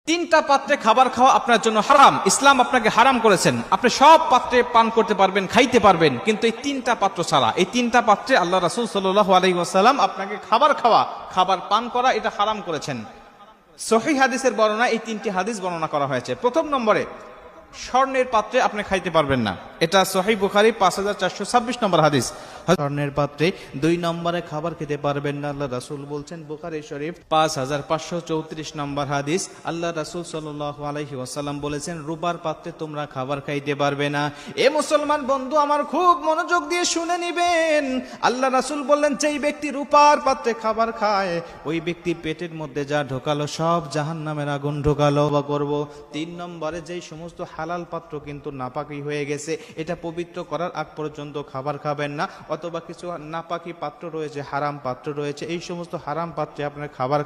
তিনটা পাত্রে খাবার খাওয়া আপনার জন্য হারাম। ইসলাম আপনাকে হারাম করেছেন। আপনি সব পাত্রে পান করতে পারবেন, খাইতে পারবেন, কিন্তু এই তিনটা পাত্র ছাড়া। এই তিনটা পাত্রে আল্লাহ রাসূল সাল্লাল্লাহু আলাইহি ওয়াসাল্লাম আপনাকে খাবার খাওয়া, খাবার পান করা এটা হারাম করেছেন। সহিহ হাদিসের বর্ণনা এই তিনটি হাদিস বর্ণনা করা হয়েছে। প্রথম নম্বরে, স্বর্ণের পাত্রে আপনি খাইতে পারবেন না। এটা সহিহ বুখারী 5426 নম্বর হাদিস। স্বর্ণের পাত্রে 2 নম্বরে খাবার খেতে পারবেন না, আল্লাহ রাসূল বলছেন। বুখারী শরীফ 5534 নম্বর হাদিস। আল্লাহ রাসূল সাল্লাল্লাহু আলাইহি ওয়াসাল্লাম বলেছেন, রূপার পাত্রে তোমরা খাবার খাইতে পারবে না। এ মুসলমান বন্ধু আমার, খুব মনোযোগ দিয়ে শুনে নিবেন। আল্লাহ রাসূল বললেন, যেই ব্যক্তি রূপার পাত্রে খাবার খায়, ওই ব্যক্তি পেটের মধ্যে যা ঢোকালো সব জাহান্নামের আগুন ঢোকালো। বা করব 3 নম্বরে, যেই সমস্ত হালাল পাত্র কিন্তু নাপাকি হয়ে গেছে, এটা পবিত্র করার আগ পর্যন্ত খাবার খাবেন না। অথবা কিছু নাপাকি পাত্র রয়েছে, হারাম পাত্র রয়েছে, এই সমস্ত হারাম পাত্রে আপনার খাবার